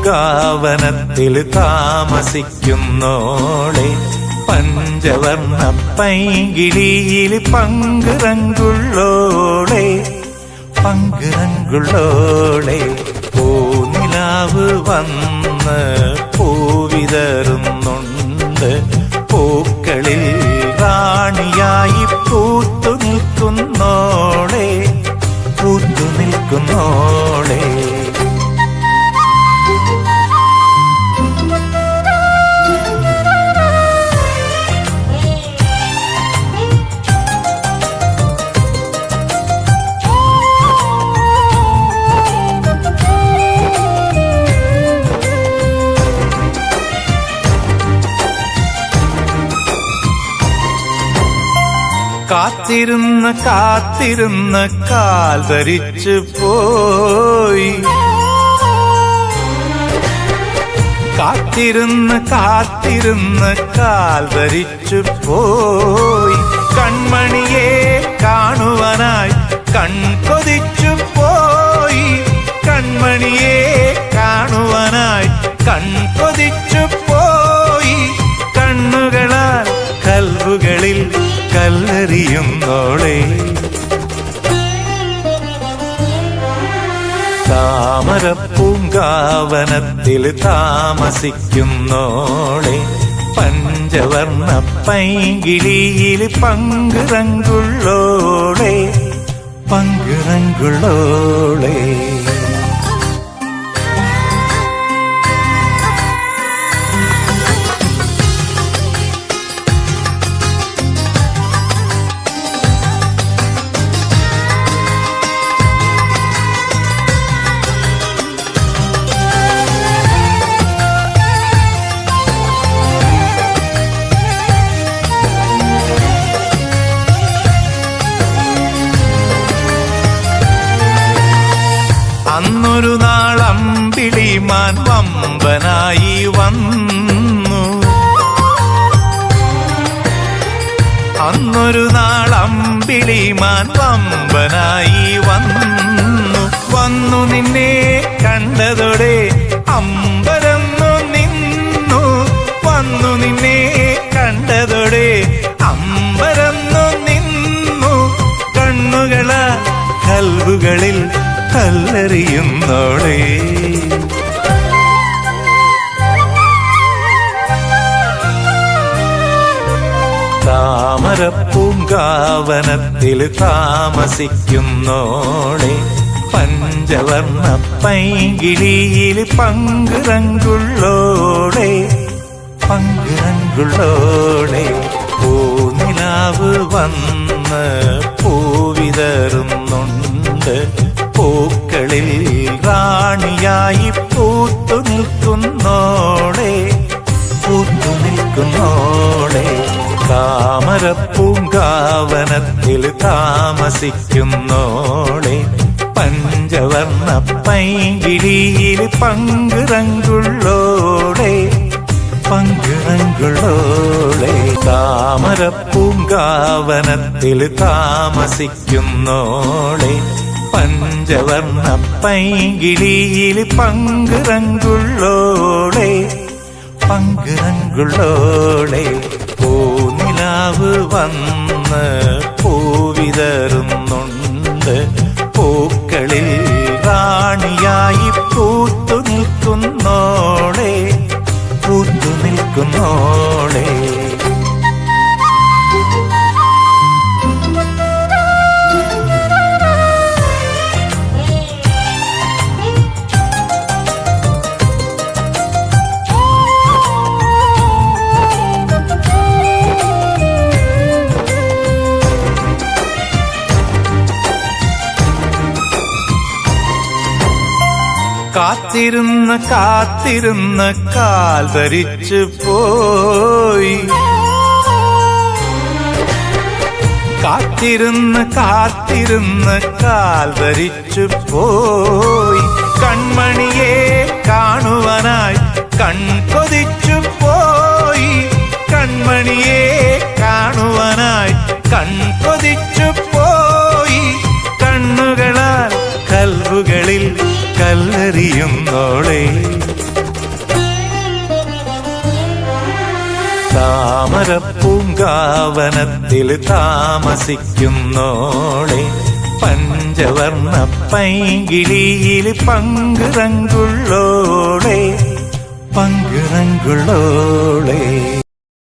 പൂങ്കാവനത്തിൽ താമസിക്കുന്നോളെ പഞ്ചവർണ്ണ പൈങ്കിളിയിൽ പങ്കുറങ്കുള്ളോളെ പങ്കുറങ്കുള്ളോളെ പൂനിലാവ് വന്ന് പൂവിതറുന്നുണ്ട് പൂക്കളിൽ റാണിയായി പൂത്തു നിൽക്കുന്നോളെ പൂത്തു നിൽക്കുന്നോളെ കാത്തിരുന്ന കാത്തിരുന്ന കാൽ ധരിച്ചു പോയി കാത്തിരുന്ന കാത്തിരുന്ന കാൽ ധരിച്ചു പോയി കൺമണിയെ കാണുവാനായി കൺകൊതിച്ചു പോയി കൺമണിയെ കാണുവാനായി കൺകൊതിച്ചു പോയി കണ്ണുകളാൽ കൽവുകളിൽ കല്ലെറിയുന്നോളെ താമരപ്പൂങ്കാവനത്തിൽ താമസിക്കുന്നോളെ പഞ്ചവർണ്ണ പൈങ്കിളിയിൽ പങ്കുറങ്കുള്ളോളെ പങ്കുറങ്കുള്ളോളെ അന്നൊരു നാൾ അമ്പിളിമാൻ വമ്പനായി വന്നു അന്നൊരു നാൾ അമ്പിളിമാൻ വമ്പനായി വന്നു വന്നു നിന്നെ കണ്ടതോടെ അമ്പരന്നു നിന്നു വന്നു നിന്നെ കണ്ടതോടെ അമ്പരന്നു നിന്നു കണ്ണുകള കൽവുകളിൽ കല്ലെറിയുന്നോളെ താമരപ്പൂങ്കാവനത്തിൽ താമസിക്കുന്നോളെ പഞ്ചവർണ്ണ പൈങ്കിളിയിൽ പങ്കുറങ്കുള്ളോളെ പങ്കുറങ്കുള്ളോളെ പൂനിലാവ് വന്ന് പൂവിതറുന്നുണ്ട് പൂക്കളിൽ റാണിയായി പൂത്തു നിൽക്കുന്നോളെ പൂത്തു നിൽക്കുന്നോളെ താമരപ്പൂങ്കാവനത്തിൽ താമസിക്കുന്നോളെ പഞ്ചവർണ്ണ പൈങ്കിളിയിൽ പങ്കുറങ്കുള്ളോളെ പങ്കുറങ്കുള്ളോളെ താമരപ്പൂങ്കാവനത്തിൽ താമസിക്കുന്നോളെ പഞ്ചവർണ്ണ പൈങ്കിളിയിൽ പങ്കുറങ്കുള്ളോളെ പങ്കുറങ്കുള്ളോളെ പൂനിലാവ് വന്ന് പൂവിതറുന്നുണ്ട് പൂക്കളിൽ റാണിയായി പൂത്തു നിൽക്കുന്നോളെ പൂത്തു നിൽക്കുന്നോളെ കാത്തിരുന്ന കാത്തിരുന്ന കാൽ ധരിച്ചു പോയി കാത്തിരുന്ന കാത്തിരുന്ന കാൽ ധരിച്ചു പോയി കൺമണിയെ കാണുവാനായി കൺകൊതിച്ചു പോയി കൺമണിയെ കാണുവാനായി കൺകൊതിച്ചു പോയി കണ്ണുകളാൽ കൽവുകളിൽ കല്ലെറിയുന്നോളെ താമരപ്പൂങ്കാവനത്തിൽ താമസിക്കുന്നോളെ പഞ്ചവർണ്ണ പൈങ്കിളിയിൽ പങ്കുറങ്കുള്ളോളെ